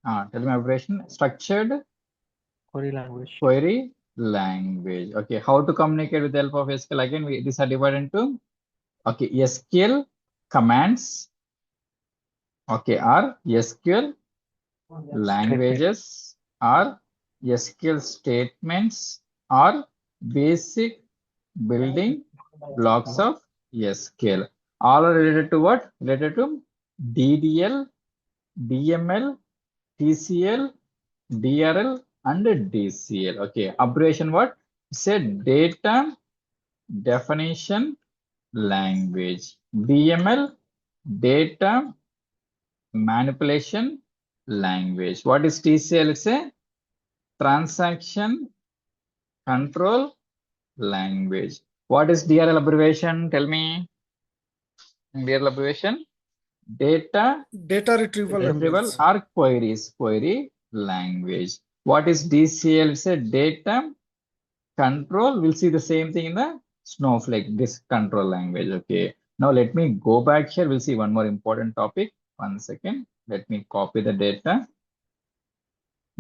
Tell me abbreviation. Structured Query language. query language. Okay, how to communicate with the help of SQL? Again, these are divided into SQL commands. Okay, are SQL languages, are SQL statements, are basic building blocks of SQL. All are related to what? Related to DDL, DML, TCL, DRL, and DCL. Okay, abbreviation what? Said data definition language. DML, data manipulation language. What is TCL? It's a transaction control language. What is DRL abbreviation? Tell me. DRL abbreviation. Data retrieval retrieval language. or query language. What is DCL? It's a data control. We'll see the same thing in the Snowflake, this control language. Okay. Now let me go back here. We'll see one more important topic. 1 second. Let me copy the data.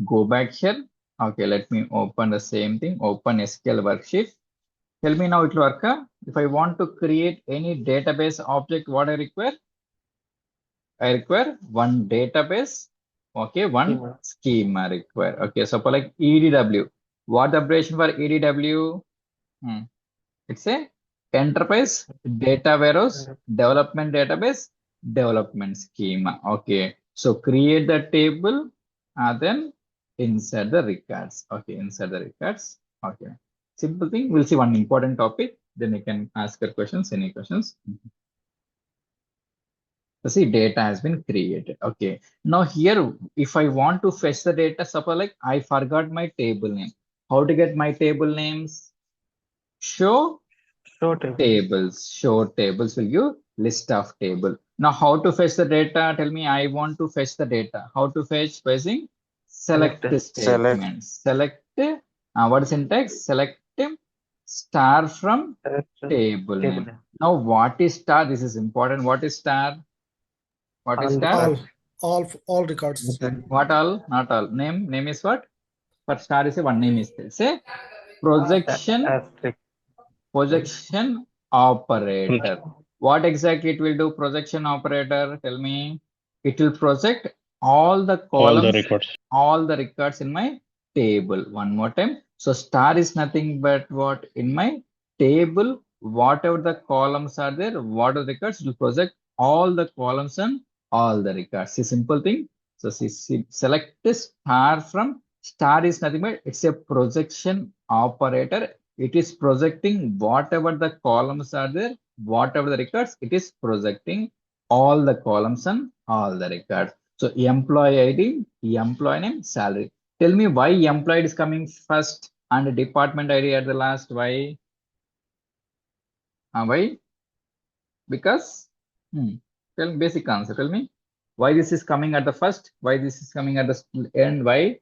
Go back here. Okay, let me open the same thing. Open SQL worksheet. Tell me now it will work. If I want to create any database object, what I require? I require one database. Okay, one schema require. Okay, so for like EDW. What the abbreviation for EDW? It's a enterprise data warehouse development database development schema. Okay, so create the table and then insert the records. Okay, insert the records. Okay, simple thing. We'll see one important topic. Then you can ask your questions. Any questions? So see, data has been created. Okay, now here, if I want to fetch the data, suppose like I forgot my table name. How to get my table names? Show tables. Show tables will give list of table. Now, how to fetch the data? Tell me, I want to fetch the data. How to fetch? By using select statement. Select. What is syntax? Select star from table name. Now, what is star? This is important. What is star? What is star? All records. What all? Not all. Name is what? For star is a one name is there. Say projection operator. What exactly it will do? Projection operator. Tell me. It will project all the columns, all the records in my table. One more time. So star is nothing but what in my table, whatever the columns are there, what are the records, it will project all the columns and all the records. See, simple thing. So select this star from star is nothing but it's a projection operator. It is projecting whatever the columns are there, whatever the records, it is projecting all the columns and all the records. So employee ID, employee name, salary. Tell me why employee is coming first and department ID at the last. Why? Why? Because tell me basic answer. Tell me why this is coming at the first, why this is coming at the end, why?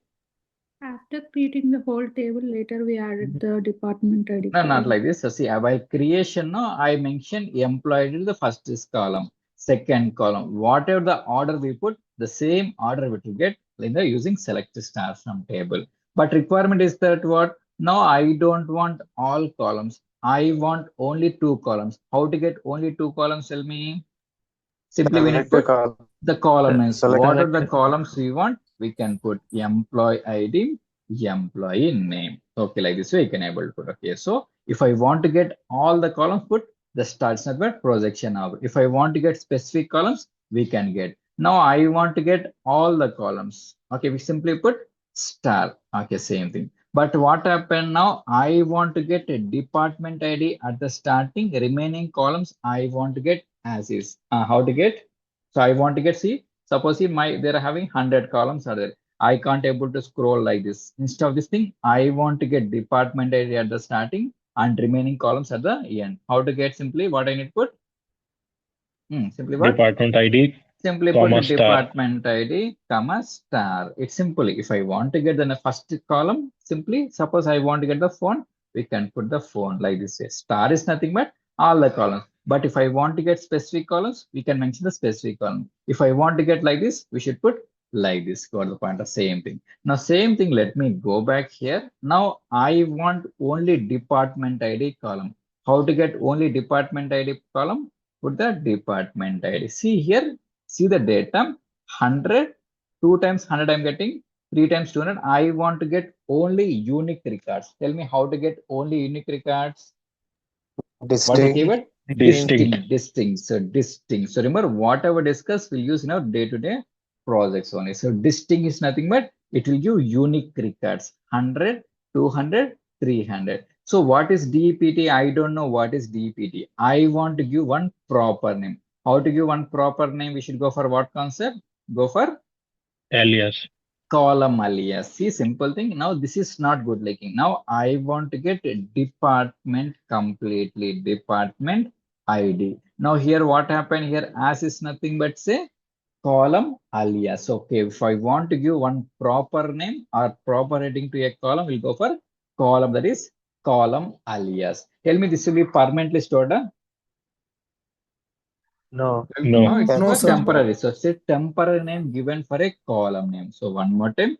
After creating the whole table, later we added the department ID. No, not like this. So see, while creation, no, I mentioned employee in the first column, second column. Whatever the order we put, the same order we will get in the using select star from table. But requirement is that what? No, I don't want all columns. I want only two columns. How to get only two columns? Tell me. Simply we need to put the column names. What are the columns we want? We can put employee ID, employee name. Okay, like this way you can able to put. Okay, so if I want to get all the columns, put the starts number projection of. If I want to get specific columns, we can get. Now I want to get all the columns. Okay, we simply put star. Okay, same thing. But what happened now? I want to get a department ID at the starting. Remaining columns I want to get as is. How to get? So I want to get, see, suppose they're having 100 columns are there. I can't able to scroll like this. Instead of this thing, I want to get department ID at the starting and remaining columns at the end. How to get? Simply what I need to put? Simply what? Department ID. Simply put department ID, comma, star. It's simple. If I want to get the first column, simply suppose I want to get the phone, we can put the phone like this way. Star is nothing but all the columns. But if I want to get specific columns, we can mention the specific column. If I want to get like this, we should put like this. Got the point? The same thing. Now, same thing. Let me go back here. Now, I want only department ID column. How to get only department ID column? Put the department ID. See here. See the data. 100. 2 times 100 I'm getting. 3 times 200. I want to get only unique records. Tell me how to get only unique records. What is the Distinct. keyword? Distinct. Distinct. So distinct. So remember, whatever discuss, we'll use in our day-to-day projects only. So distinct is nothing but it will give unique records. 100, 200, 300. So what is DPT? I don't know what is DPT. I want to give one proper name. How to give one proper name? We should go for what concept? Go for Alias. column alias. See, simple thing. Now this is not good looking. Now I want to get a department completely, department ID. Now here what happened here, as is nothing but say column alias. Okay, if I want to give one proper name or proper heading to a column, we'll go for column, that is column alias. Tell me, this will be permanently stored? No. No. No, it's No, for sir. temporary. So say temporary name given for a column name. So one more time.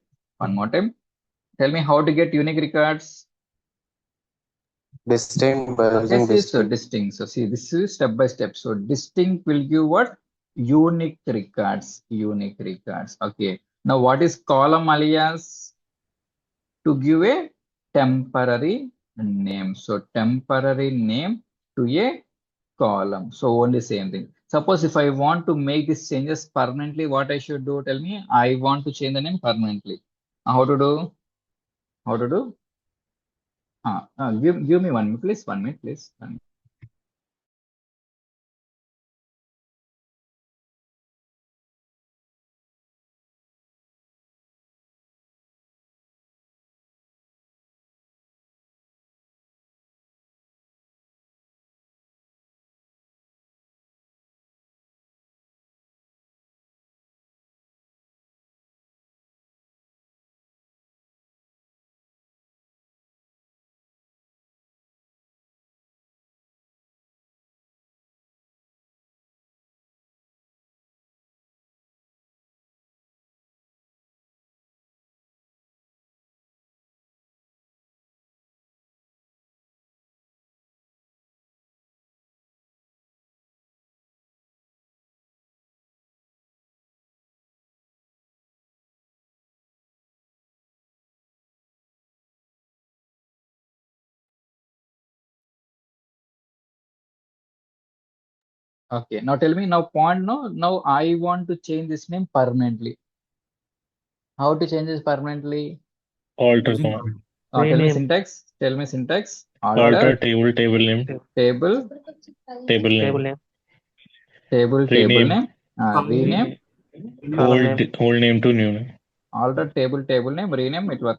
Tell me how to get unique records. Distinct by using Yes, yes, so distinct. distinct. So see, this is step by step. So distinct will give what? Unique records. Unique records. Okay. Now what is column alias? To give a temporary name. So temporary name to a column. So only same thing. Suppose if I want to make these changes permanently, what I should do? Tell me. I want to change the name permanently. How to do? How to do? Give me 1 minute, please. 1 minute, please. 1 minute. Okay, now tell me now point no. Now I want to change this name permanently. How to change this permanently? Alter Using command. Tell me Rename. syntax. Tell me syntax. Alter table name. Table Table Table name. name. table Rename. name. Rename. Column name. Old name to new name. Alter table name. Rename it work.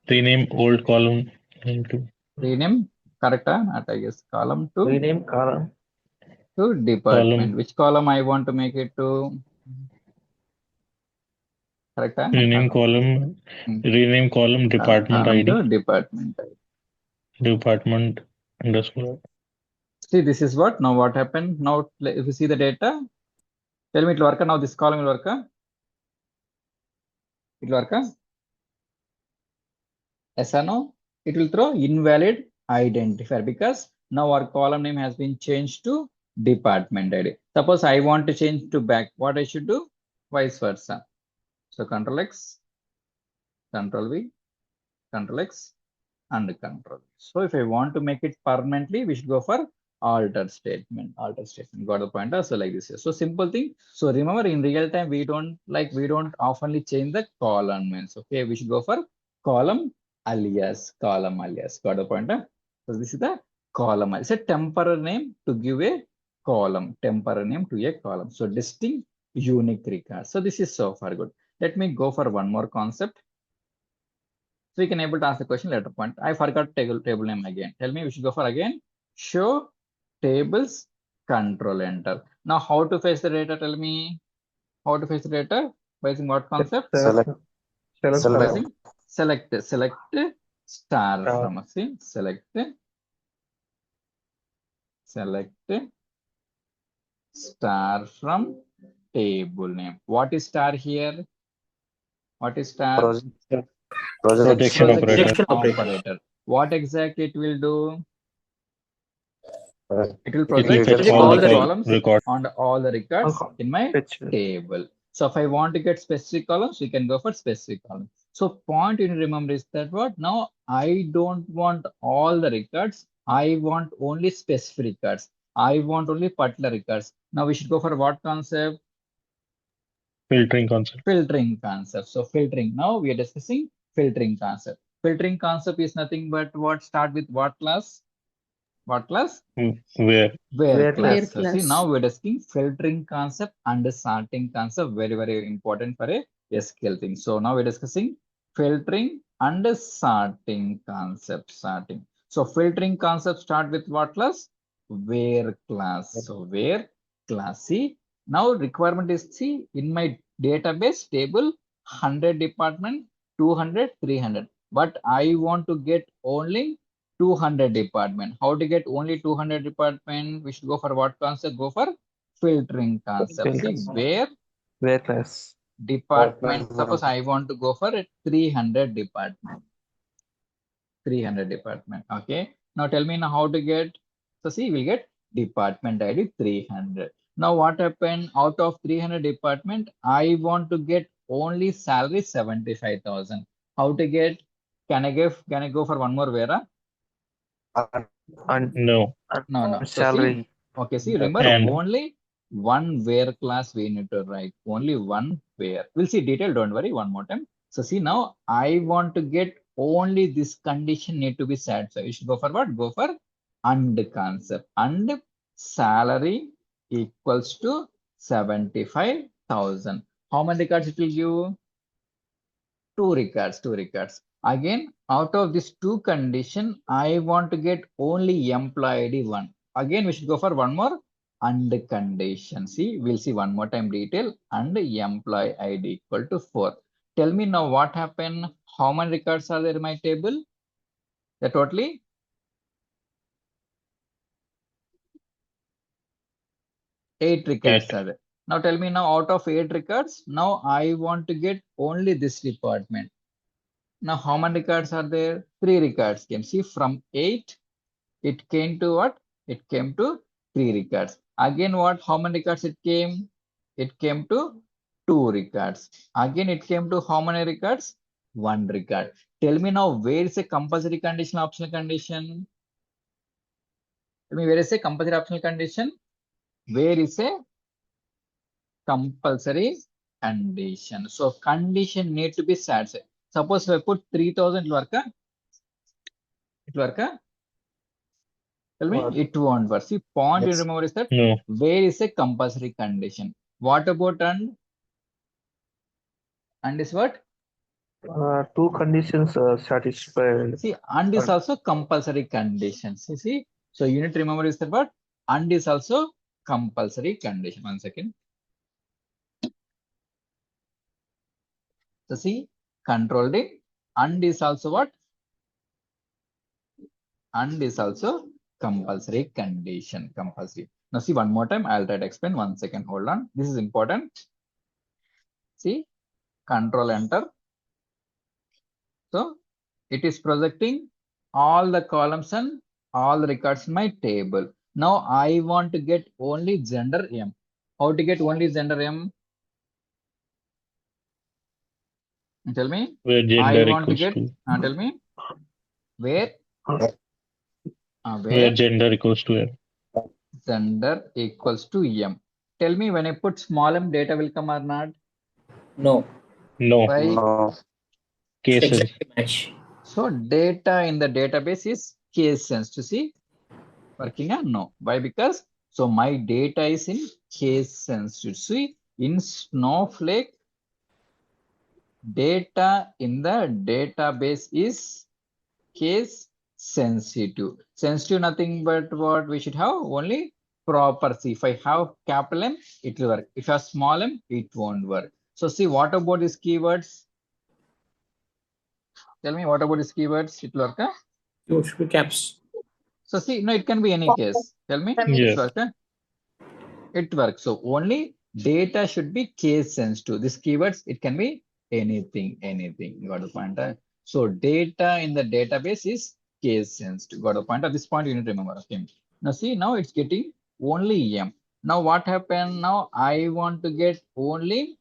Rename old column name to. Rename correct? Not I guess column to Rename column. department. Column. Which column I want to make it to? Correct? Rename column. Rename column department Column to ID. department ID. Department underscore. See, this is what now what happened. Now if you see the data, tell me it will work. Now this column will work. It will work. Yes or no? It will throw invalid identifier because now our column name has been changed to department ID. Suppose I want to change to back, what I should do? Vice versa. So Control X, Control V, Control X, and Control V. So if I want to make it permanently, we should go for alter statement. Alter statement. Got the point? So like this. So simple thing. So remember, in real time, we don't oftenly change the column names. Okay, we should go for column alias. Column alias. Got the point? So this is the column. It's a temporary name to give a column. Temporary name to a column. So distinct unique record. So this is so far good. Let me go for one more concept. So we can able to ask the question later point. I forgot table name again. Tell me we should go for again. Show tables, control enter. Now how to fetch the data? Tell me how to fetch the data. By using what concept? Select. Select star Star. from select star from table name. What is star here? What is star? Projection. Projection operator. Projection operator. What exactly it will do? It will It will project fetch all all the the columns records. on all the records in my Fetch. table. So if I want to get specific columns, we can go for specific columns. So point you need to remember is that what? Now I don't want all the records. I want only specific records. I want only particular records. Now we should go for what concept? Filtering concept. Filtering concept. So filtering. Now we are discussing filtering concept. Filtering concept is nothing but what? Start with what class? What class? Where? Where class. Where So see, class. now we're discussing filtering concept and sorting concept. Very, very important for a SQL thing. So now we're discussing filtering and sorting concept. Sorting. So filtering concept start with what class? Where class. So where class. See, now requirement is, see, in my database table 100 department, 200, 300. But I want to get only 200 department. How to get only 200 department? We should go for what concept? Go for filtering concept. See, Where class. department. Suppose I want to go for a 300 department. 300 department. Okay. Now tell me now how to get. So see, we'll get department ID 300. Now what happened? Out of 300 department, I want to get only salary 75,000. How to get? Can I go for one more Vera? And No. No. So salary. see, okay, see, remember And only one where class we need to write. Only one where. We'll see detail, don't worry, one more time. So see, now I want to get only this condition need to be satisfied. You should go for what? Go for and concept. And salary equals to 75,000. How many records it will give? Two records. Again, out of these two condition, I want to get only employee ID 1. Again, we should go for one more and condition. See, we'll see one more time detail and employee ID equal to 4. Tell me now what happened? How many records are there in my table? The totally 8 records are there. Now tell me now out of 8 records, now I want to get only this department. Now how many records are there? 3 records came. See, from 8, it came to what? It came to 3 records. Again, what? How many records it came? It came to 2 records. Again, it came to how many records? 1 record. Tell me now, where is a compulsory condition, optional condition? Tell me, where is a compulsory optional condition? Where is a compulsory condition? So condition need to be satisfied. Suppose if I put 3000, it will work? It work? Tell me, it won't work. See, point you remember is that no. where is a compulsory condition? What about and? And is what? Two conditions satisfied. See, and is also compulsory conditions. You see, so you need to remember is that what? And is also compulsory condition. 1 second. So see, controlled it. And is also what? And is also compulsory condition. Compulsory. Now see one more time. I'll try to explain. 1 second. Hold on. This is important. See, control enter. So it is projecting all the columns and all the records in my table. Now I want to get only gender M. How to get only gender M? Tell me. Where gender I want to equals get. to. Tell me. Where? Where gender equals to M. Gender equals to M. Tell me, when I put small m, data will come or not? No. No. Why? No. Cases. Exactly match. So data in the database is case sensitive. See, working or no? Why? Because so my data is in case sensitive. See, in Snowflake, data in the database is case sensitive. Sensitive nothing but what we should have only proper. See, if I have capital M, it will work. If I have small m, it won't work. So see, what about these keywords? Tell me what about these keywords? It will work. Huh? You should be caps. So see, no, it can be any case. Tell me, Yes. it works. Huh? It works. So only data should be case sensitive. This keywords, it can be anything. You got the point. So data in the database is case sensitive. Got the point. At this point, you need to remember. Okay. Now see, now it's getting only M. Now what happened? Now I want to get only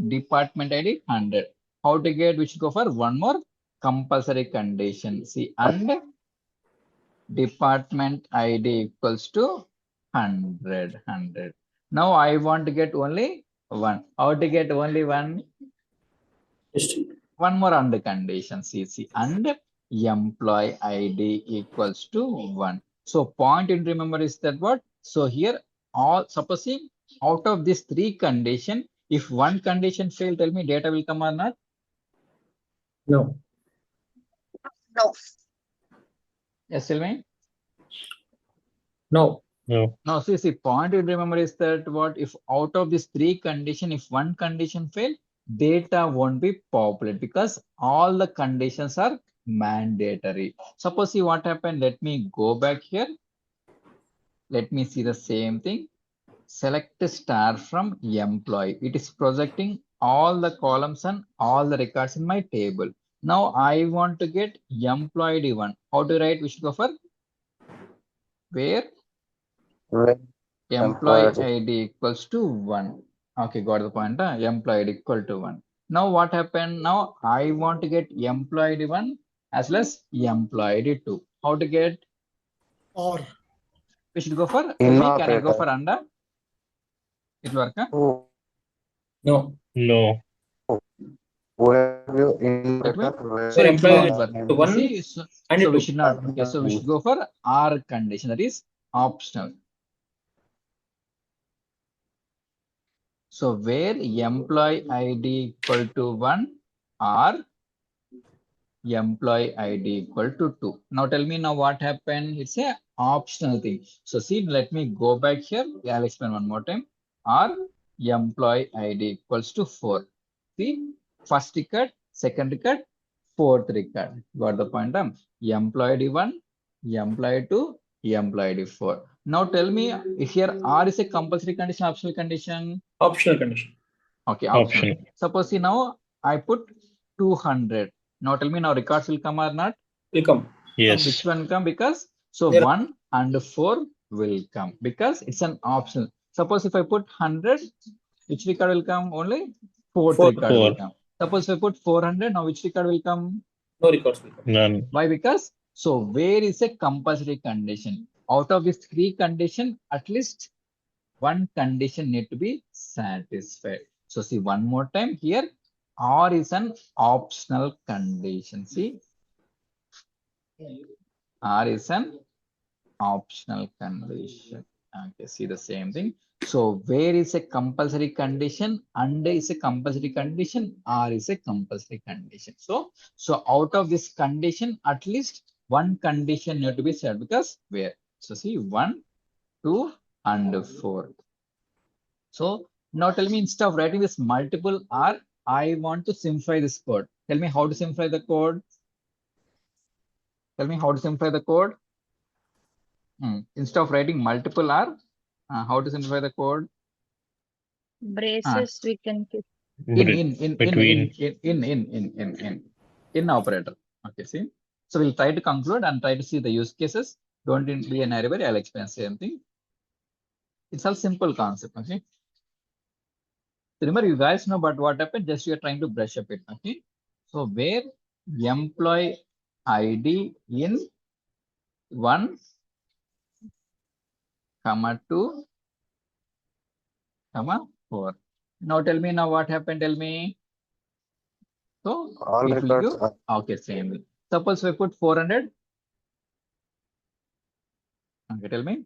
department ID 100. How to get? We should go for one more compulsory condition. See, and department ID equals to 100. Now I want to get only one. How to get only one? Just One more under condition. CC and employee ID equals to 1. So point to remember is that what? So here all supposing out of these three condition, if one condition fail, tell me data will come or not? no. Yes, tell me. No. No. Now, see, point to remember is that what if out of these three condition, if one condition fail, data won't be populated because all the conditions are mandatory. Suppose see what happened. Let me go back here. Let me see the same thing. Select star from employee. It is projecting all the columns and all the records in my table. Now I want to get employee one. How to write? We should go for where employee ID equals to 1. Okay, got the point. Employee ID equal to 1. Now what happened? Now I want to get employee ID 1 as well as employee ID 2. How to get? Or We should go for, In can I go operator. for under? It work? No. No. Overview in That way? operator. So Sir, it employee won't work. to 1 See, so and we 2. should not. Okay, so we should go for R condition. That is optional. So where employee ID equal to 1 or employee ID equal to 2. Now tell me now what happened. It's a optional thing. So see, let me go back here. I'll explain one more time. Or employee ID equals to 4. See, first record, second record, fourth record. Got the point? Employee ID 1, employee 2, employee ID 4. Now tell me if here R is a compulsory condition, optional condition. Optional condition. Okay, optional. Option. Suppose see now I put 200. Now tell me now records will come or not? Will come. Yes. Which one come? Because so There- 1 and 4 will come because it's an optional. Suppose if I put 100, which record will come? Only fourth Four. record will Four. come. Suppose if I put 400, now which record will come? No records will come. None. Why? Because so where is a compulsory condition? Out of these three condition, at least one condition need to be satisfied. So see one more time here, R is an optional condition. See, R is an optional condition. Okay, see the same thing. So where is a compulsory condition? Under is a compulsory condition. R is a compulsory condition. So out of this condition, at least one condition need to be set because where? So see 1, 2, and 4. So now tell me instead of writing this multiple R, I want to simplify this code. Tell me how to simplify the code. Tell me how to simplify the code. Instead of writing multiple R, how to simplify the code? Braces we can keep. In operator. Okay, see. So we'll try to conclude and try to see the use cases. Don't be an hurry. I'll explain same thing. It's all simple concept. Okay. Remember, you guys know, but what happened? Just you're trying to brush up it. Okay. So where employee ID in 1, 2, 4. Now tell me now what happened. Tell me. So All it will records give. are Okay, same. Suppose we put 400. Okay, tell me.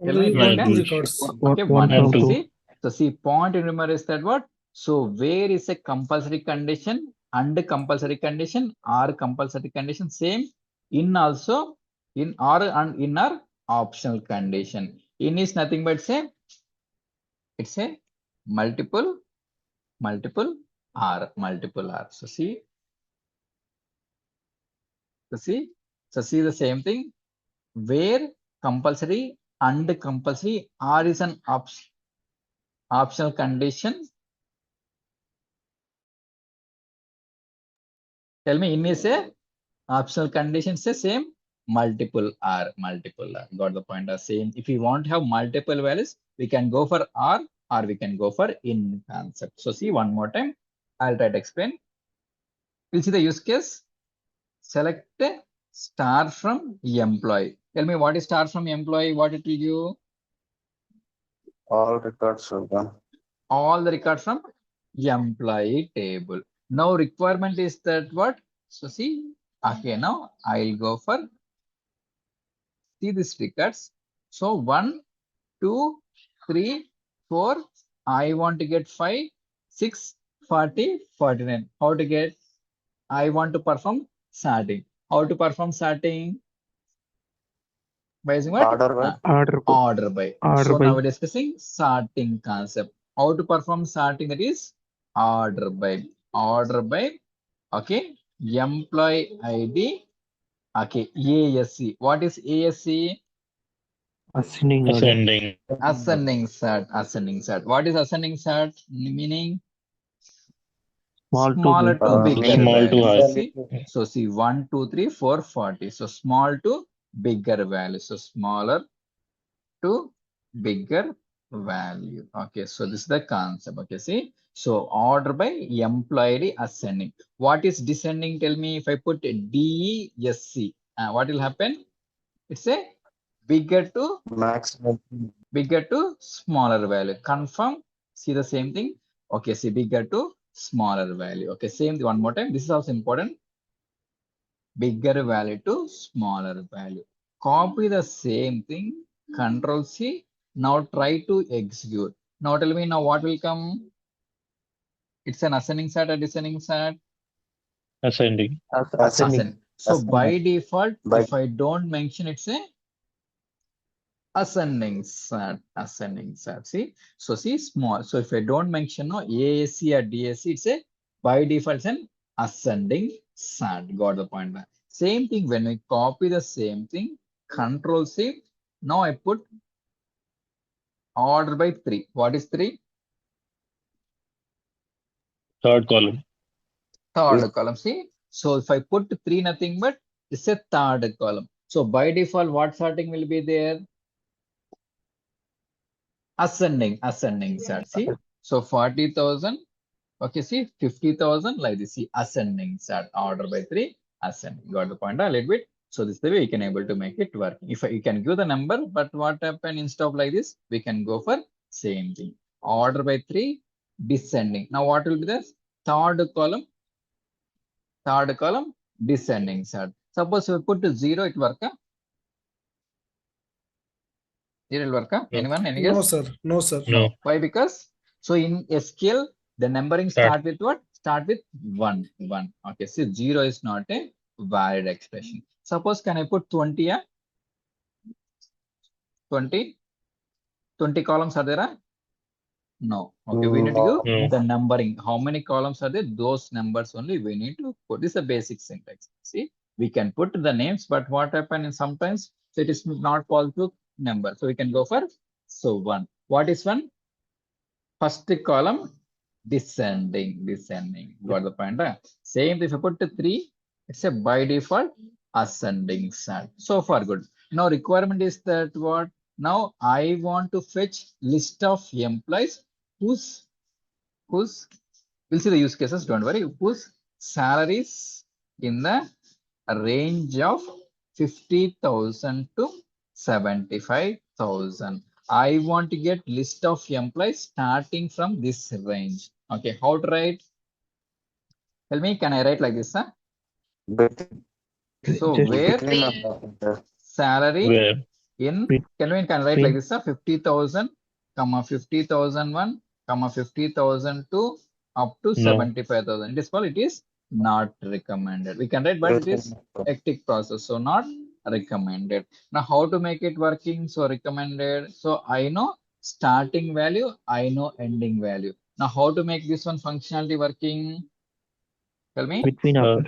Tell me only if you one, can. two records. Okay, One 1 and 2. 2. See. So see, point in remember is that what? So where is a compulsory condition and compulsory condition or compulsory condition same in also in or and in are optional condition. In is nothing but say it's a multiple R. So see. So see the same thing where compulsory and compulsory, or is an optional condition. Tell me, in is a optional condition, say same, multiple R. Got the point? Same. If we want to have multiple values, we can go for R or we can go for in concept. So see one more time. I'll try to explain. We'll see the use case. Select a star from employee. Tell me what is star from employee, what it will give? All records are done. All the records from employee table. Now requirement is that what? So see, okay, now I'll go for see these records. So 1, 2, 3, 4. I want to get 5, 6, 40, 49. How to get? I want to perform sorting. How to perform sorting? By using what? Order by. Order by. Order So by. now we're discussing sorting concept. How to perform sorting? That is order by. Order by. Okay. Employee ID. Okay. ASC. What is ASC? Ascending order. Ascending. Ascending sort. Ascending sort. What is ascending sort? Meaning smaller to bigger Small to value. high. See? So see 1, 2, 3, 4, 40. So small to bigger value. So smaller to bigger value. Okay, so this is the concept. Okay, see, so order by employee ascending. What is descending? Tell me. If I put DESC, what will happen? It's a bigger to Maximum. bigger to smaller value. Confirm. See the same thing. Okay, see bigger to smaller value. Okay, same one more time. This is also important. Bigger value to smaller value. Copy the same thing. Control C. Now try to execute. Now tell me now what will come? It's an ascending sort or descending sort? Ascending. Ascending. So Ascending. by default, if I don't mention, it's a ascending sort. Ascending sort. See, so see small. So if I don't mention no ASC or DSC, it's a by default it's an ascending sort. Got the point? Same thing when we copy the same thing. Control C. Now I put order by 3. What is 3? Third column. Third column. See, so if I put 3, nothing but it's a third column. So by default, what sorting will be there? Ascending sort. See, so 40,000. Okay, see 50,000 like this. See, ascending sort. Order by 3. Ascending. Got the point a little bit. So this is the way you can able to make it work. If you can give the number, but what happen instead of like this, we can go for same thing. Order by 3. Descending. Now what will be the third column? Third column, descending sort. Suppose we put 0, it work? 0 will work? No. Anyone? Any No, guess? sir. No, sir. No. Why? Because so in SQL, the numbering start with what? Start with 1. Okay, so 0 is not a valid expression. Suppose can I put 20? 20 columns are there? No. Okay, we need to give the numbering. How many columns are there? Those numbers only we need to put. This is a basic syntax. See, we can put the names, but what happens is sometimes so it is not possible to number. So we can go for so 1. What is 1? First column descending. Got the point? Same if I put 3, it's a by default ascending sort. So far good. Now requirement is that what? Now I want to fetch list of employees whose we'll see the use cases, don't worry, whose salaries in the range of 50,000 to 75,000. I want to get list of employees starting from this range. Okay, how to write? Tell me, can I write like this? Huh? So where salary Where? in can write like this? 50,000, 50,001, 50,002 up to 75,000. It is called, it is not recommended. We can write, but it is hectic process, so not recommended. Now how to make it working? So recommended. So I know starting value, I know ending value. Now how to make this one functionality working? Tell me. Between So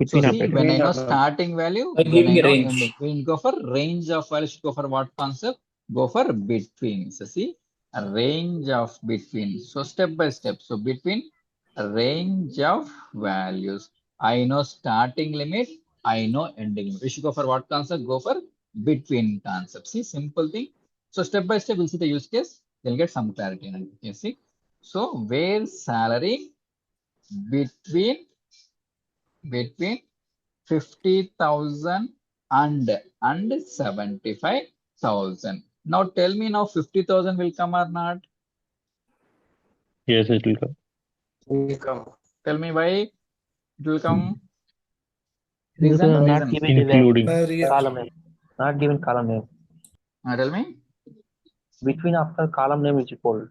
see, when I know starting value, Like when I giving a know range. ending, we go for range of values. Go for what concept? Go for between. So see, a range of between. So step by step. So between a range of values. I know starting limit. I know ending limit. We should go for what concept? Go for between concept. See, simple thing. So step by step, we'll see the use case. You'll get some clarity. You see. So where salary between 50,000 and 75,000. Now tell me now 50,000 will come or not? Yes, it will come. Welcome. Tell me why it will come. Because Reason, not reason. given the Including. column name. Not given column name. Tell me. Between after column name is equal.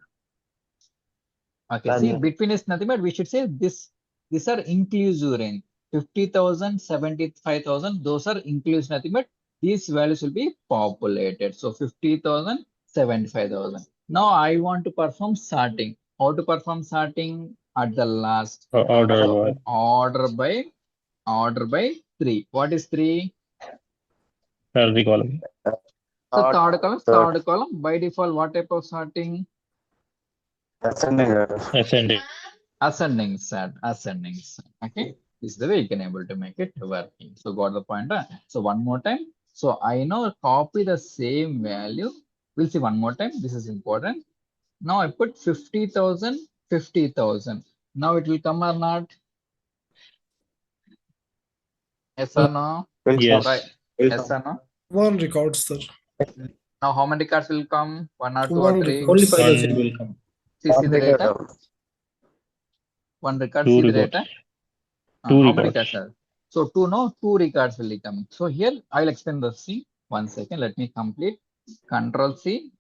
Okay, see, Value. between is nothing but we should say this. These are inclusive range. 50,000, 75,000. Those are inclusive nothing but these values will be populated. So 50,000, 75,000. Now I want to perform sorting. How to perform sorting at the last? Order So by. order by 3. What is 3? Salary column. So Third. third column. By default, what type of sorting? Ascending order. Ascending. Ascending set. Okay, this is the way you can able to make it working. So got the point, huh? So one more time. So I know copy the same value. We'll see one more time. This is important. Now I put 50,000, 50,000. Now it will come or not? Yes or no? Yes. Right. Yes or no? One record, sir. Now how many cards will come? 1 or 2 One or 3? record. Only 5,000 will come. See the data. One record. Two See the records. data. Two How many records. cards are? So two records will be coming. So here I'll explain the C. 1 second. Let me complete. Control C,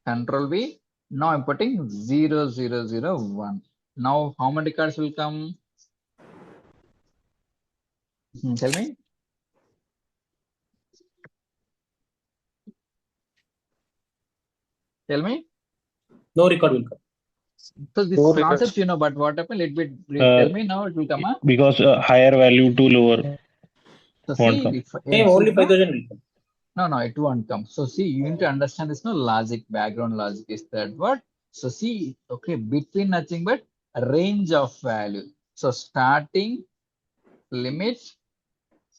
Control V. Now I'm putting 0, 0, 0, 1. Now how many cards will come? Tell me. Tell me. No record will come. So this Two concept, records. but what happened? Tell me now. It will come. Because higher value to lower So won't see, come. Hey, only 5,000 will come. No, it won't come. So see, you need to understand this no logic, background logic is that what? So see, okay, between nothing but a range of value. So starting limit,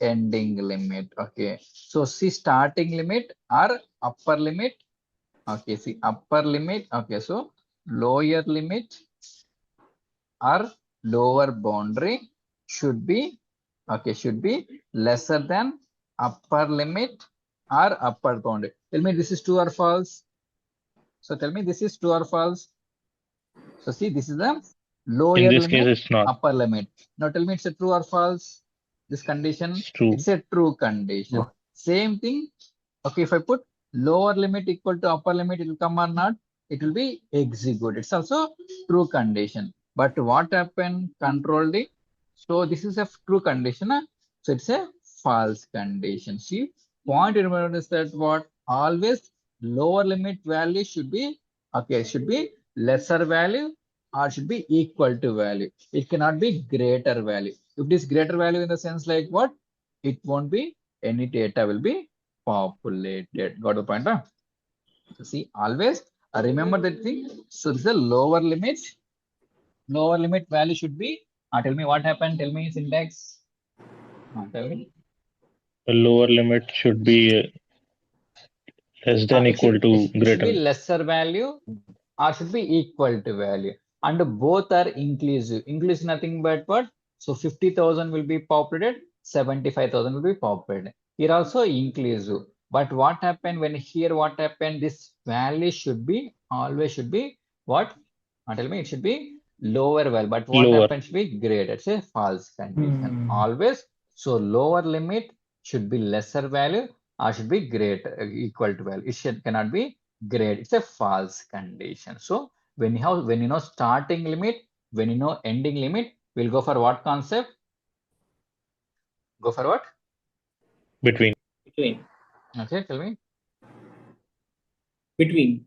ending limit. Okay. So see starting limit or upper limit. Okay, see upper limit. Okay, so lower limit or lower boundary should be lesser than upper limit or upper boundary. Tell me this is true or false. So tell me this is true or false. So see this is the lower In this limit, case, it's not. upper limit. Now tell me it's a true or false. This condition, It's true. it's a true condition. No. Same thing. Okay, if I put lower limit equal to upper limit, it will come or not? It will be execute. It's also true condition. But what happened? Control D. So this is a true condition. So it's a false condition. See, point to remember is that what always lower limit value should be lesser value or should be equal to value. It cannot be greater value. If it is greater value in the sense like what? It won't be any data will be populated. Got the point? Huh? So see, always remember that thing. So this is the lower limit. Lower limit value should be. Tell me what happened. Tell me syntax. Tell me. The lower limit should be less than equal to It should be greater. lesser value or should be equal to value. And both are inclusive. Inclusive nothing but what? So 50,000 will be populated, 75,000 will be populated. Here also inclusive. But what happened when here what happened? This value should be always should be what? Tell me it should be lower value. But what Lower. happens should be greater. It's a false condition. Always. So lower limit should be lesser value or should be greater equal to value. It cannot be great. It's a false condition. So when you know starting limit, when you know ending limit, we'll go for what concept? Go for what? Between. Between. Okay, tell me. Between.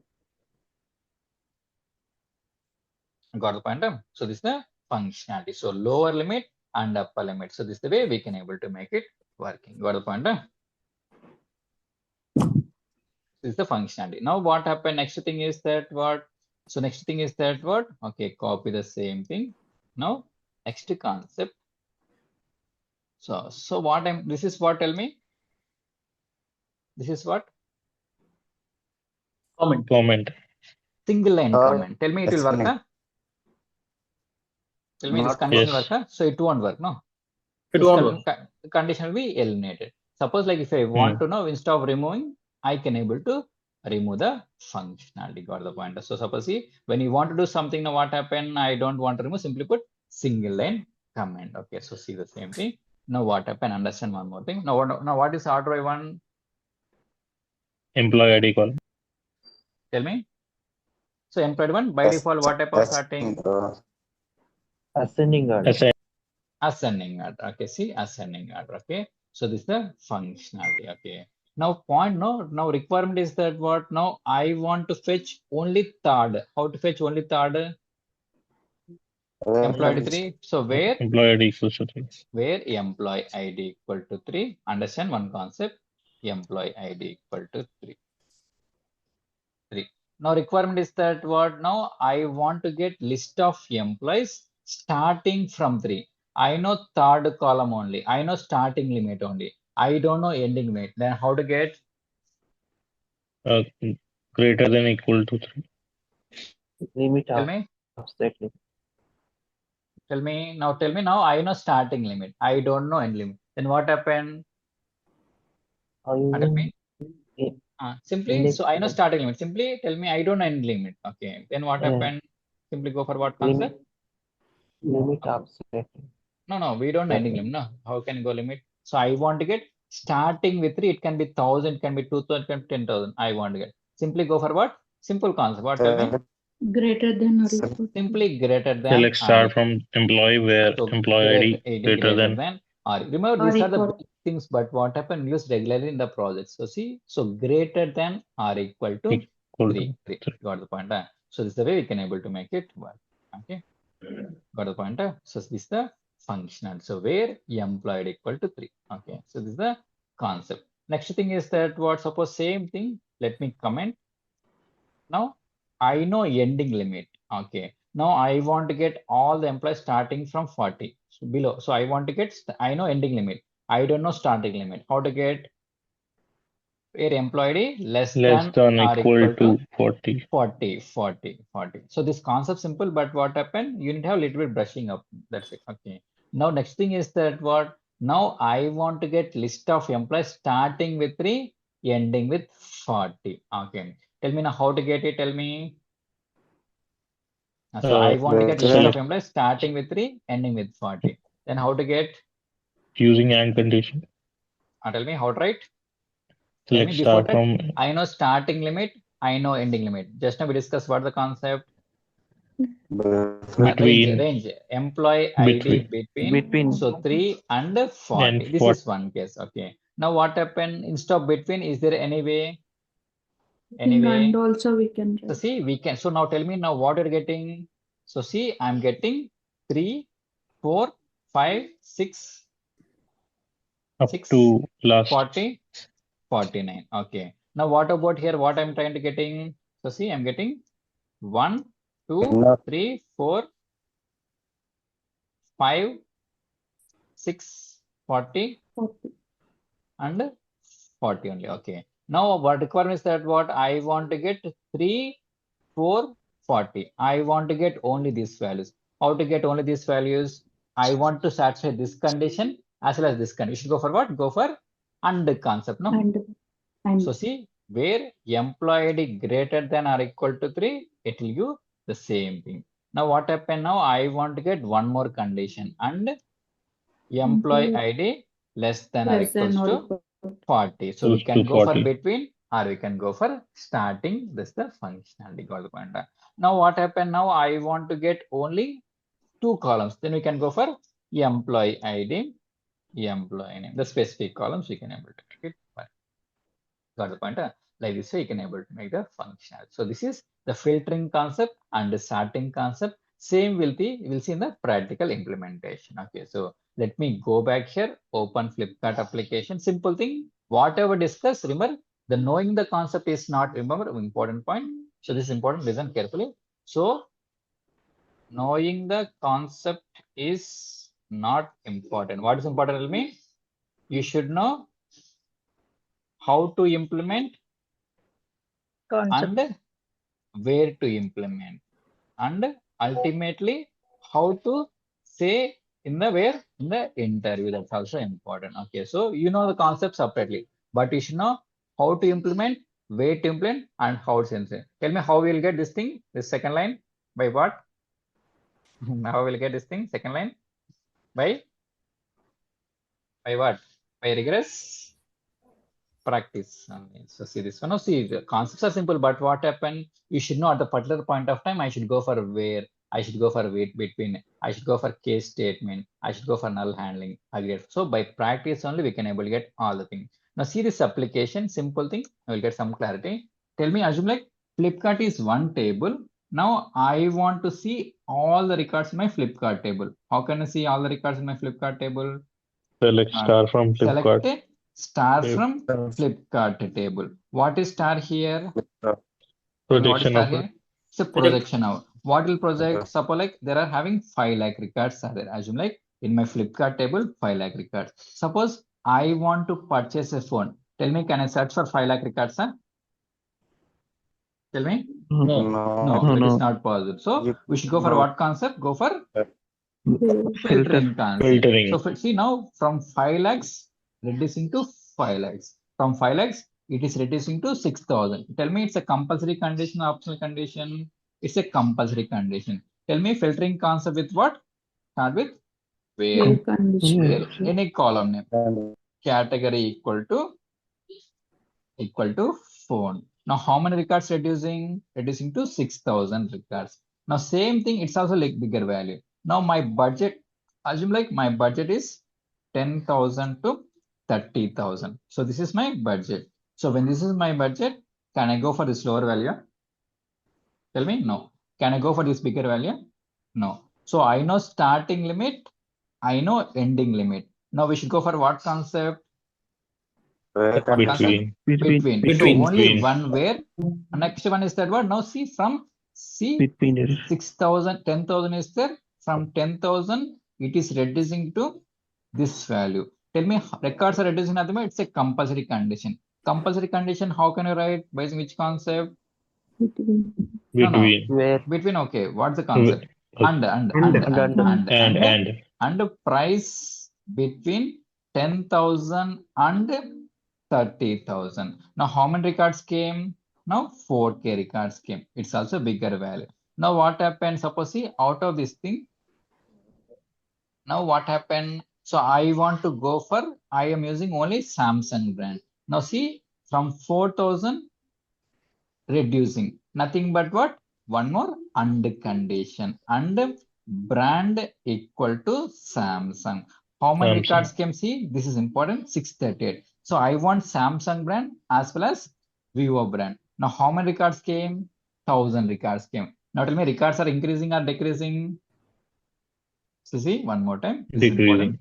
Got the point? So this is the functionality. So lower limit and upper limit. So this is the way we can able to make it working. Got the point? This is the functionality. Now what happened? Next thing is that what? So next thing is that what? Okay, copy the same thing. Now next concept. So what I'm, this is what, tell me? This is what? Comment. Comment. Single line Uh, comment. Tell me it will work, ascending. huh? Tell me this Not condition Yes. work, huh? So it won't work, no? It This won't work. condition will be eliminated. Suppose like if I want to know, instead of removing, I can able to remove the functionality. Got the point? So suppose see, when you want to do something, now what happen? I don't want to remove, simply put single line comment. Okay, so see the same thing. Now what happen? Understand one more thing. Now what is order I want? Employee ID column. Tell me. So employed one by default, what type of sorting? Ascending order. Ascending order. Okay, see ascending order. Okay, so this is the functionality. Okay, now point now requirement is that what? Now I want to fetch only third. How to fetch only third? Employee ID 3. So where Employee ID equals to 3. employee ID equal to 3. Understand one concept. Employee ID equal to 3. Now requirement is that what? Now I want to get list of employees starting from 3. I know third column only. I know starting limit only. I don't know ending limit. Then how to get? Greater than equal to 3. Limit Tell of me. set limit. Tell me now. Tell me now. I know starting limit. I don't know end limit. Then what happened? Are you Tell me. in- Simply. index So I know starting limit. Simply tell me I don't know end limit. Okay. Then what happened? Simply go for what concept? limit of set limit. No, we don't know ending limit. No, how can you go limit? So I want to get starting with 3. It can be 1,000, it can be 2,000, it can be 10,000. I want to get. Simply go for what? Simple concept. What tell me? Greater than or equal to. Simply greater than. Select start from employee where So employee ID greater than. or. Remember, Or these are the equal. big things, but what happen used regularly in the project. So see, so greater than or equal to Equal 3. to 3. Got the point? Huh? So this is the way we can able to make it work. Okay. Got the point? Huh? So this is the functional. So where employed equal to 3. Okay. So this is the concept. Next thing is that what? Suppose same thing. Let me comment. Now I know ending limit. Okay. Now I want to get all the employees starting from 40. So below. So I want to get, I know ending limit. I don't know starting limit. How to get where employee less than or equal to 40. 40. So this concept simple, but what happened? You need to have a little bit brushing up. That's it. Okay. Now next thing is that what? Now I want to get list of employees starting with 3, ending with 40. Okay. Tell me now how to get it. Tell me. So I want to get list of employees starting with 3, ending with 40. Then how to get? Using AND condition. Tell me how to write. Select Before start that, from. I know starting limit. I know ending limit. Just now we discussed what the concept. Between. Range. Employee ID between. So 3 and 40. And This is one case. Okay. Now what happened? Instead of between, is there any way? And also we can So write. see, we can. So now tell me now what you're getting. So see, I'm getting 3, 4, 5, 6. up 6, to last. 40, 49. Okay. Now what about here? What I'm trying to getting? So see, I'm getting 1, 2, 3, 4, 5, 6, 40, 40. and 40 only. Okay. Now what requirement is that what I want to get 3, 4, 40. I want to get only these values. How to get only these values? I want to satisfy this condition as well as this condition. Go for what? Go for AND concept. No. And So see where employee ID greater than or equal to 3, it will give the same thing. Now what happened? Now I want to get one more condition and employee ID less than or equals to 40. So we can go for between or we can go for starting. This is the functionality. Got the point. Now what happened? Now I want to get only 2 columns. Then we can go for employee ID, employee name. The specific columns we can able to make it. Got the point? Like this way you can able to make the functional. So this is the filtering concept and the sorting concept. Same we'll see in the practical implementation. Okay, so let me go back here, open Flipkart application. Simple thing, whatever discussed, remember The knowing the concept is not, remember, important point. So this is important, listen carefully. So knowing the concept is not important. What is important? Tell me. You should know how to implement Concept. and where to implement, and ultimately how to say in the where in the interview. That's also important. Okay, so you know the concept separately, but you should know how to implement, where to implement, and how to implement. Tell me how we'll get this thing, this second line, by what? How we'll get this thing, second line, by what? By rigorous practice. So see this one. No, see the concepts are simple, but what happened? You should know at the particular point of time. I should go for where. I should go for wait between. I should go for case statement. I should go for null handling. Aggregate. So by practice only we can able to get all the things. Now see this application. Simple thing. I will get some clarity. Tell me, assume like Flipkart is one table. Now I want to see all the records in my Flipkart table. How can I see all the records in my Flipkart table? Select star from Flipkart. Select star Flip- from Flipkart table. What is star here? What is Projection star of here? It's a projection of what will project. Suppose like there are having 5 lakh records are there. Assume like in my Flipkart table 5 lakh records. Suppose I want to purchase a phone. Tell me, can I search for 5 lakh records? Huh? Tell me. No. No, it is not possible. So we should go for what concept? Go for filtering concept. Filtering. So see now from 5 lakhs reducing to 5 lakhs. From 5 lakhs it is reducing to 6,000. Tell me it's a compulsory condition, optional condition. It's a compulsory condition. Tell me filtering concept with what? Start with where? Condition. Where? Any column name. Category equal to phone. Now how many records reducing? Reducing to 6,000 records. Now same thing, it's also like bigger value. Now my budget, assume like my budget is 10,000 to 30,000. So this is my budget. So when this is my budget, can I go for this lower value? Tell me, no. Can I go for this bigger value? No. So I know starting limit, I know ending limit. Now we should go for what concept? What concept? Between. So only one where. Next one is that what? Now see from Between 6,000, 10,000 is there. From 10,000, it is reducing to this value. Tell me, records are reducing at the moment. It's a compulsory condition. Compulsory condition, how can you write? By which concept? Between. No. Between. where Between, okay. What's the concept? And. And the price between 10,000 and 30,000. Now, how many records came? Now, 4K records came. It's also bigger value. Now, what happened? Suppose see out of this thing. Now, what happened? So, I want to go for, I am using only Samsung brand. Now, see from 4,000 reducing nothing but what? One more and condition and brand equal to Samsung. How many Samsung. records came? See, this is important. 638. So I want Samsung brand as well as Vivo brand. Now how many records came? 1,000 records came. Now tell me, records are increasing or decreasing? So see, one more time. This is important. Decreasing.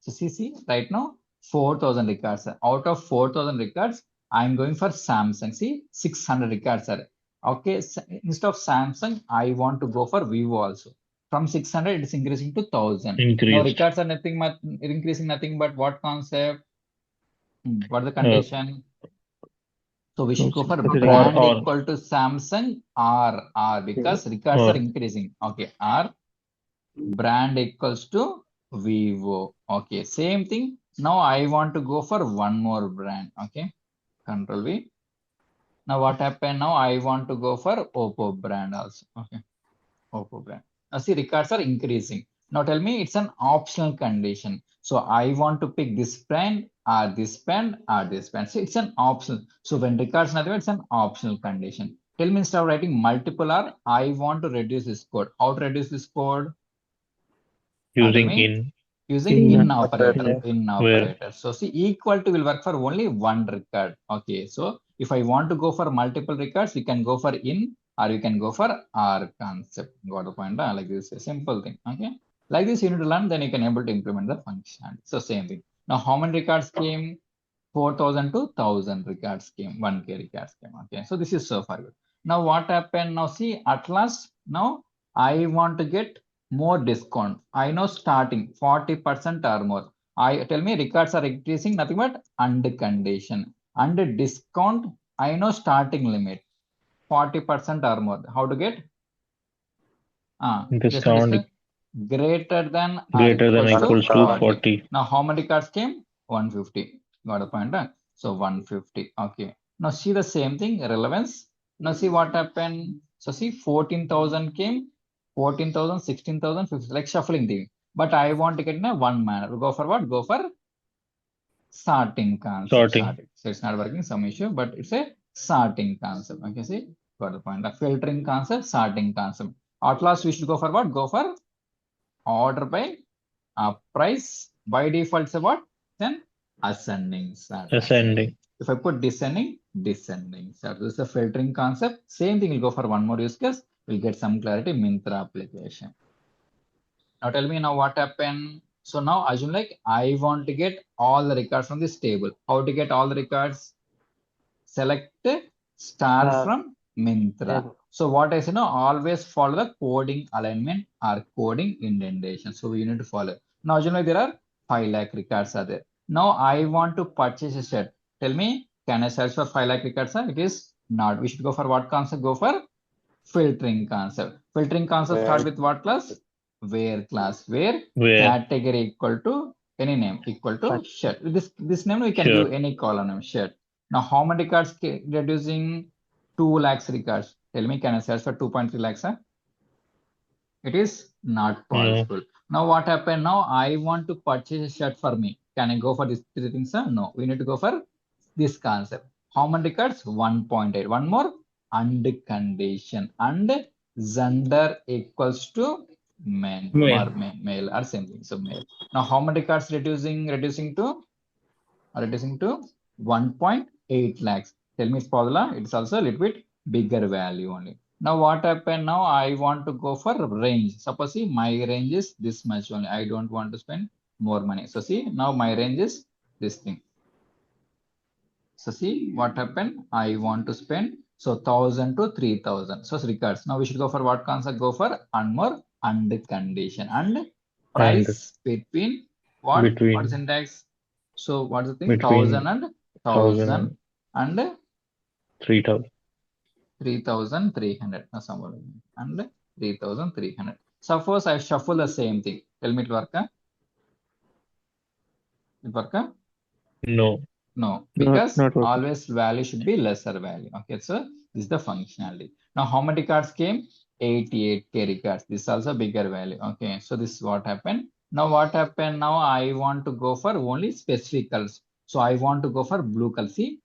So see, right now 4,000 records. Out of 4,000 records, I'm going for Samsung. See, 600 records are. Okay, instead of Samsung, I want to go for Vivo also. From 600, it is increasing to 1,000. Now Increased. records are nothing but increasing nothing but what concept? What the condition? So we should go for brand or. equal to Samsung R because records are increasing. Okay, R brand equals to Vivo. Okay, same thing. Now I want to go for one more brand. Okay, Control V. Now what happened? Now I want to go for Oppo brand also. Okay, Oppo brand. Now see, records are increasing. Now tell me, it's an optional condition. So I want to pick this brand or this brand or this brand. So it's an optional. So when records nothing, it's an optional condition. Tell me, instead of writing multiple R, I want to reduce this code. How to reduce this code? Using in. Using in operator. Where? So see, equal to will work for only one record. Okay, so if I want to go for multiple records, we can go for in or you can go for R concept. Got the point? Like this, a simple thing. Okay, like this you need to learn, then you can able to implement the function. So same thing. Now how many records came? 4,000 to 1,000 records came, 1K records came. Okay, so this is so far good. Now what happened? Now see, at last, now I want to get more discount. I know starting 40% or more. I tell me records are increasing, nothing but under condition. Under discount, I know starting limit 40% or more. How to get? Just Discount greater than or greater than equals equals to to 40. 40. Now how many cards came? 150. Got a point? Huh? So 150. Okay. Now see the same thing, relevance. Now see what happened. So see 14,000 came, 14,000, 16,000, 15, like shuffling thing. But I want to get in a one manner. Go for what? Go for sorting concept. Sorting. So it's not working, some issue, but it's a sorting concept. Okay, see, got the point. The filtering concept, sorting concept. At last, we should go for what? Go for order by price. By default, it's what? Then ascending sort. Ascending. If I put descending, descending. So this is a filtering concept. Same thing, we'll go for one more use case. We'll get some clarity, Myntra application. Now tell me now what happened. So now assume like I want to get all the records from this table. How to get all the records? Select star from Myntra. So what I say now, always follow the coding alignment or coding indentation. So you need to follow. Now assume like there are 5 lakh records are there. Now I want to purchase a set. Tell me, can I search for 5 lakh records? It is not. We should go for what concept? Go for filtering concept. Filtering concept start with what class? Where class, where category equal to any name equal to shirt. This name we can give any column name shirt. Now how many records reducing 2 lakhs records? Tell me, can I search for 2.3 lakhs? Huh? It is not possible. Now what happened? Now I want to purchase a shirt for me. Can I go for these 3 things? Huh? No, we need to go for this concept. How many records? 1.8. One more, and condition, and gender equals to men or male or same thing. So male. Now how many cards reducing to 1.8 lakhs. Tell me, Spadula, it's also a little bit bigger value only. Now what happened? Now I want to go for range. Suppose see my range is this much only. I don't want to spend more money. So see now my range is this thing. So see what happened? I want to spend so 1,000 to 3,000. So records. Now we should go for what concept? Go for and more and condition and price between what? What is syntax? So what's the thing? 1,000 and 1,000 and 3,000. 3,300. And 3,300. Suppose I shuffle the same thing. Tell me it work? It work? No. No, because always value should be lesser value. Okay, so this is the functionality. Now, how many cards came? 88K cards. This is also bigger value. Okay, so this is what happened. Now, what happened? Now, I want to go for only specific colors. So, I want to go for blue color. See,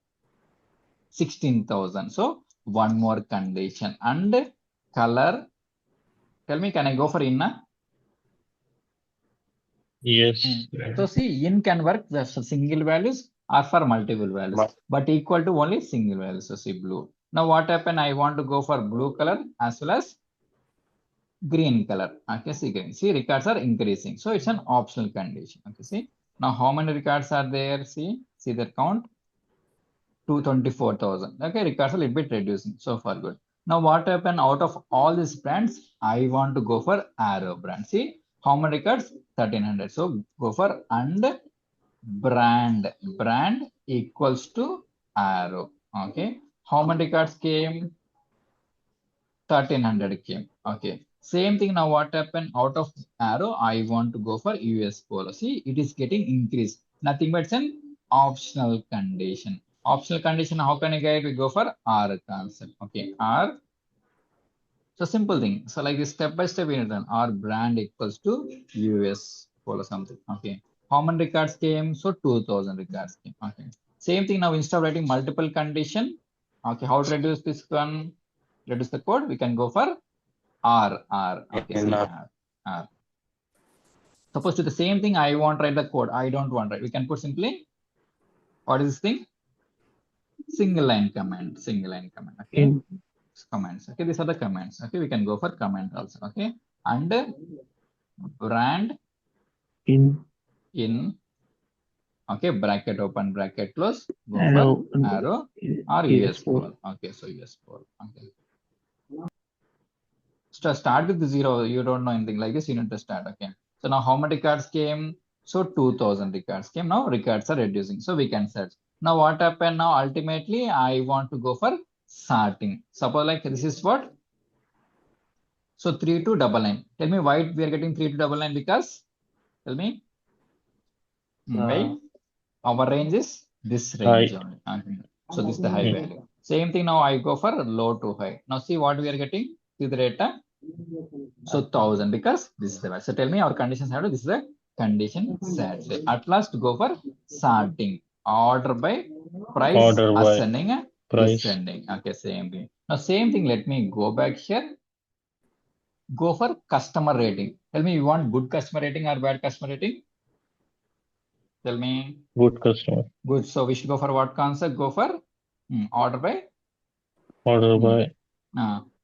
16,000. So, one more condition and color. Tell me, can I go for inna? Yes. So, see, in can work the single values or for multiple values, but equal to only single values. So see blue. Now what happened? I want to go for blue color as well as green color. Okay, see green. See records are increasing. So it's an optional condition. Okay, see. Now how many records are there? See the count. 224,000. Okay, records are a little bit reducing. So far good. Now what happened? Out of all these brands, I want to go for arrow brand. See how many records? 1,300. So go for and brand equals to arrow. Okay, how many cards came? 1,300 came. Okay, same thing. Now what happened? Out of arrow I want to go for US polo. See, it is getting increased, nothing but it's an optional condition. Optional condition, how can I get? We go for R concept. Okay, R. So simple thing. So like this step by step, we need done R brand equals to US polo something. Okay. How many records came? So 2,000 records came. Okay. Same thing now, instead of writing multiple condition. Okay. How to reduce this one? Reduce the code. We can go for R. Okay. See, R. Suppose to the same thing, I want to write the code. I don't want to write. We can put simply, what is this thing? Single line command. Okay. Comments. Okay, these are the comments. Okay, we can go for comment also. Okay, and brand in Okay, bracket open, bracket close, go Arrow, for arrow or US US pole. pole. Okay, so US pole. Okay. So start with the 0. You don't know anything like this. You need to start. Okay. So now how many records came? So 2000 records came. Now records are reducing. So we can search. Now what happened now? Ultimately, I want to go for sorting. Suppose like this is what? So 3299. Tell me why we are getting 3299 because tell me why our range is this range High. only. Okay. So this is the high Hmm. value. Same thing now I go for low to high. Now see what we are getting. See the data. So 1000 because this is the value. So tell me our conditions have to, this is the condition set. So at last go for sorting. Order by price, Order by ascending, price. descending. Okay, same thing. Now same thing. Let me go back here. Go for customer rating. Tell me you want good customer rating or bad customer rating? Tell me. Good customer. Good. So we should go for what concept? Go for order by Order by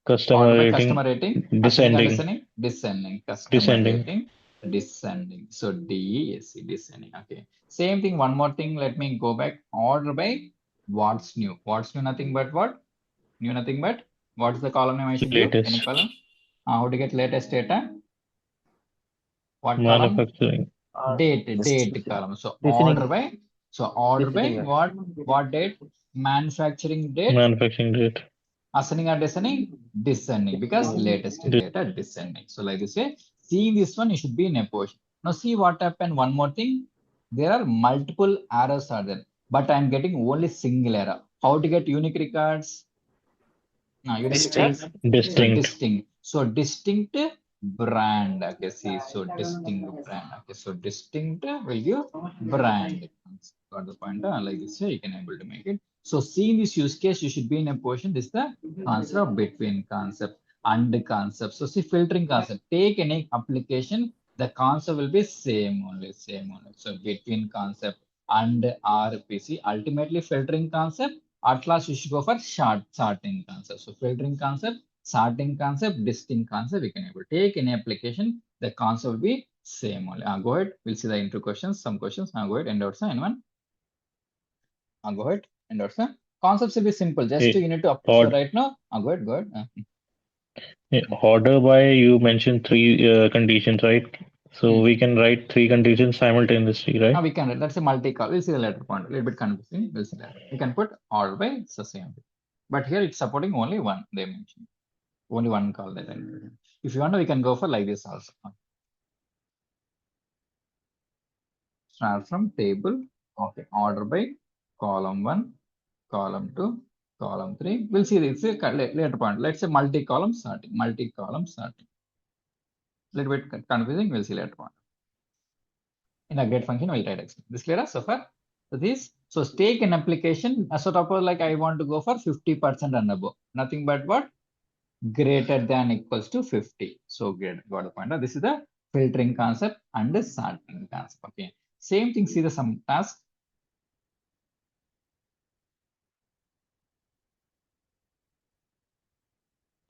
customer order by rating. customer rating. Ascending or Descending. descending? Descending. Customer Descending. rating. Descending. So DESC, descending. Okay. Same thing. One more thing. Let me go back. Order by what's new. What's new? Nothing but what? New nothing but what's the column name I should give? Any Latest. column? How to get latest data? What column? Manufacturing. Date column. So Listening. order by Listening. what date? Manufacturing date. Manufacturing date. Ascending or descending? Descending because latest data descending. So like this way, seeing this one, you should be in a position. Now see what happened. One more thing. There are multiple errors are there, but I'm getting only single error. How to get unique records? No, unique records. So Distinct. distinct. So distinct brand. Okay, see. So distinct brand. Okay, so distinct will give brand. Got the point? Like this way, you can able to make it. So seeing this use case, you should be in a position. This is the concept of between concept and the concept. So see filtering concept. Take any application, the concept will be same only, same only. So between concept and RPC, ultimately filtering concept. At last, you should go for sorting concept. So filtering concept, sorting concept, distinct concept, we can able to take any application, the concept will be same only. Go ahead. We'll see the intro questions, some questions. Go ahead. End out, sir. Anyone? Go ahead. End out, sir. Concepts will be simple. Just Hey, you need to Odd. so right now. Go ahead. Go ahead. Order by, you mentioned three conditions, right? So we can write three conditions simultaneously, right? We can. That's a multi-call. We'll see the later point. A little bit confusing. We'll see that. We can put order by it's the same. But here it's supporting only one. They mentioned only one call that I need. If you want, we can go for like this also. Start from table. Okay, order by column 1, column 2, column 3. We'll see this later point. Let's say multi-column sorting. Multi-column sorting. Little bit confusing. We'll see later point. In a great function, we'll try to explain. This clear so far? So this. So take an application. So suppose like I want to go for 50% and above. Nothing but what? Greater than equals to 50. So great. Got the point. This is the filtering concept and the sorting concept. Okay. Same thing. See the some task.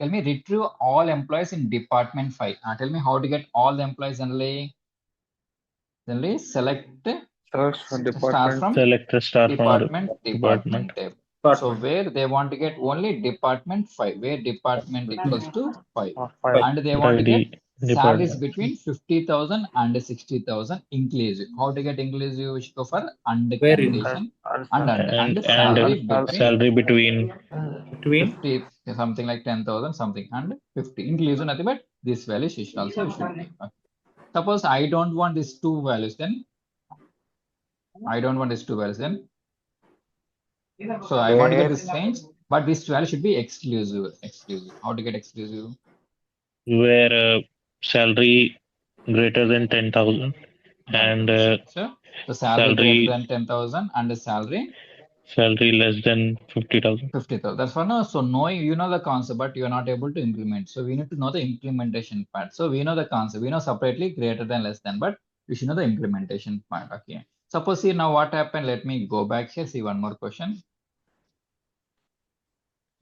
Tell me retrieve all employees in department 5. Tell me how to get all the employees generally. Generally select Start from department. Select a star department department. tab. So Department. where they want to get only department 5, where department equals to 5. Or 5. And they want to get ID salaries department. between 50,000 and 60,000 inclusive. How to get inclusive? We should go for under Where condition and And salary between salary between between 50, something like 10,000 something and 50. Inclusive nothing but this value should also we should take. Suppose I don't want these two values, then I don't want these two values, then so I want to get this range, but this value should be exclusive. Exclusive. How to get exclusive? where salary greater than 10,000 and So salary greater than 10,000 and the salary less than 50,000. 50,000. That's for now. So knowing you know the concept, but you are not able to implement. So we need to know the implementation part. So we know the concept. We know separately greater than less than, but we should know the implementation part. Okay. Suppose here now what happened? Let me go back here. See one more question.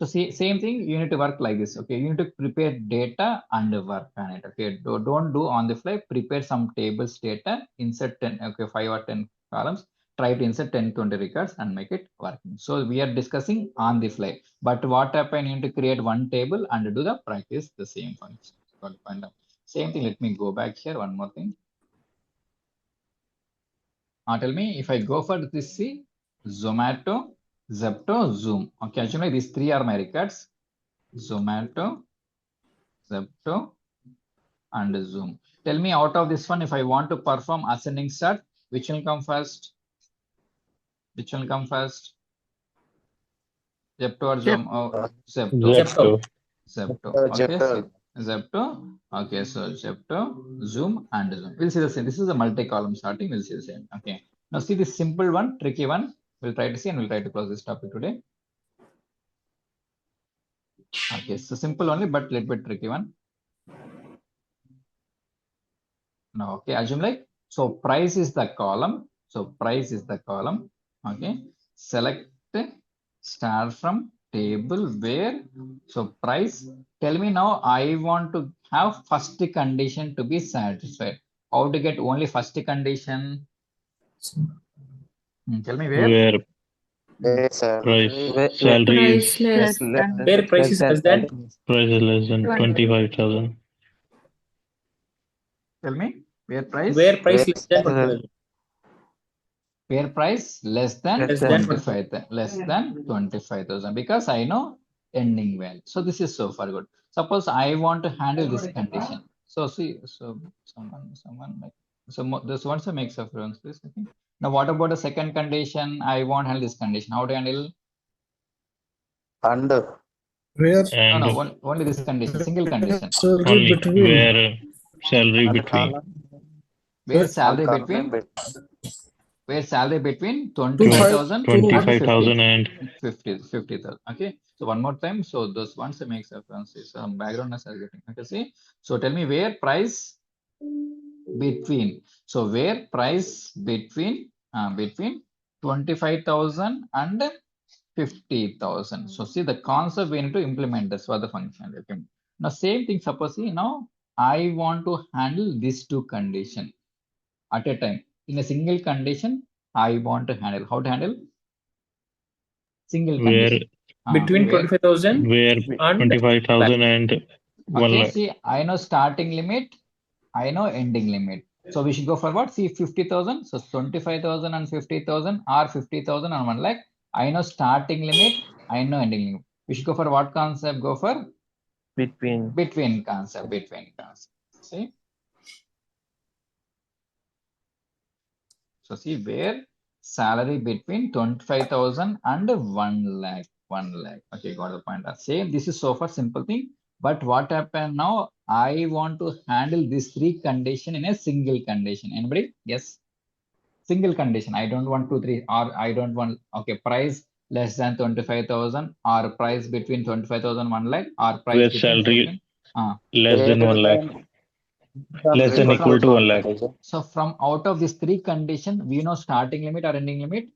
So see, same thing, you need to work like this. Okay, you need to prepare data and work on it. Okay, don't do on the fly. Prepare some tables data, insert 10, okay, 5 or 10 columns. try to insert 10, 20 records and make it working. So we are discussing on the fly. But what happen, you need to create one table and do the practice the same function. Got to find out. Same thing, let me go back here, one more thing. Tell me if I go for this, see, Zomato, Zepto, Zoom. Okay, actually these three are my records. Zomato, Zepto, and Zoom. Tell me out of this one, if I want to perform ascending start, which will come first? Which will come first? Zepto or Zoom? Oh, Zepto. Zepto. Zepto. Okay, so Zepto. Okay, so Zepto, Zoom, and Zoom. We'll see the same. This is a multi-column sorting. We'll see the same. Okay. Now see this simple one, tricky one. We'll try to see and we'll try to close this topic today. Okay, so simple only, but little bit tricky one. Now, okay, assume like, so price is the column. So price is the column. Okay, select star from table where, so price, tell me now, I want to have first condition to be satisfied. How to get only first condition? Tell me where? Price, salary Price is less than Where price is less than price is less than 25,000. Tell me where price? where price less than 20,000. Where price less than Less than 25,000, less than 25,000, because I know ending value. So this is so far good. Suppose I want to handle this condition. So see, so someone like, so this one so makes reference this. Okay. Now what about the second condition? I want to handle this condition. How to handle? Where And No, only this condition, single condition. salary only between where salary between Where salary between? Where salary between 25,000 25,000 and 50,000. Okay. So one more time. So those ones makes reference. Some background noise is getting. Okay. See. So tell me where price between. So where price between 25,000 and 50,000. So see the concept we need to implement this for the function. Okay. Now same thing. Suppose see now I want to handle these two conditions at a time. In a single condition, I want to handle. How to handle? Single where condition. Between Where? 25,000 where and 25,000 and 1 Okay, lakh. see, I know starting limit, I know ending limit. So we should go for what? See, 50,000. So 25,000 and 50,000 or 50,000 and 1 lakh. I know starting limit, I know ending limit. We should go for what concept? Go for between concept. See? So see where salary between 25,000 and 1 lakh. 1 lakh. Okay, got the point. Same, this is so far simple thing. But what happened now? I want to handle these three condition in a single condition. Anybody? Yes. Single condition. I don't want 2, 3, or I don't want, okay, price less than 25,000 or price between 25,000 1 lakh or price Where between salary less than 1 lakh. Less than equal to 1 lakh. So from out of these three conditions, we know starting limit or ending limit.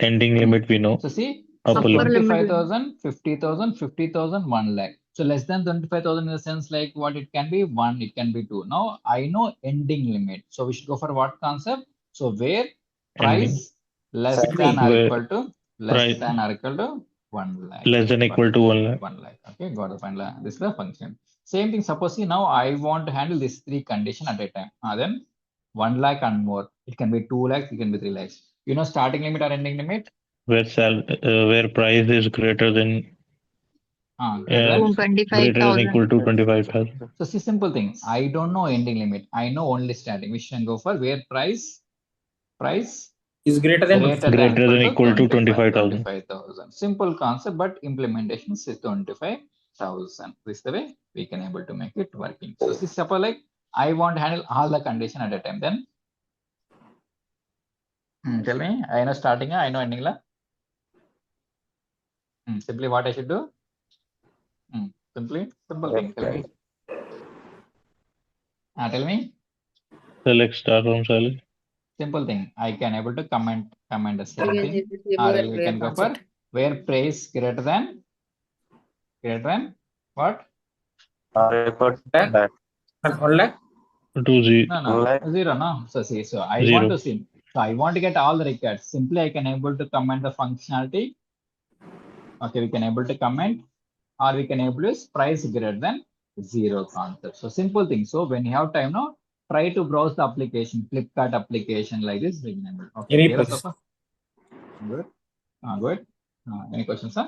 Ending limit we know. So see, Upper limit. 25,000, 50,000, 50,000, 1 lakh. So less than 25,000 in the sense like what it can be 1, it can be 2. Now I know ending limit. So we should go for what concept? So where price less than or Where equal to price than or equal to 1 lakh. less than equal to 1 lakh. 1 lakh. Okay, got the point. This is the function. Same thing. Suppose see now I want to handle these three conditions at a time. Then 1 lakh and more. It can be 2 lakhs. It can be 3 lakhs. You know starting limit or ending limit? Where price is greater than greater than equal to 25,000. So see simple thing. I don't know ending limit. I know only starting. We should go for where price is greater than greater than equal to 25,000. 25,000. Simple concept, but implementation is 25,000. This is the way we can able to make it working. So see suppose like I want to handle all the condition at a time. Then tell me, I know starting, I know ending la. Simply what I should do? Simple thing. Tell me. Tell me. Select star from salary. Simple thing. I can able to comment the same thing. Or we can go for where price greater than what? and 1 lakh. 2 0. No, 0. No. So see, so I Zero. want to see So I want to get all the records. Simply I can able to comment the functionality. Okay, we can able to comment, or we can able to use price greater than 0 concept. So simple thing. So when you have time now, try to browse the application, Flipkart application like this. We can able. Okay, Any clear, questions? Safa? Good. Good. Any questions, sir?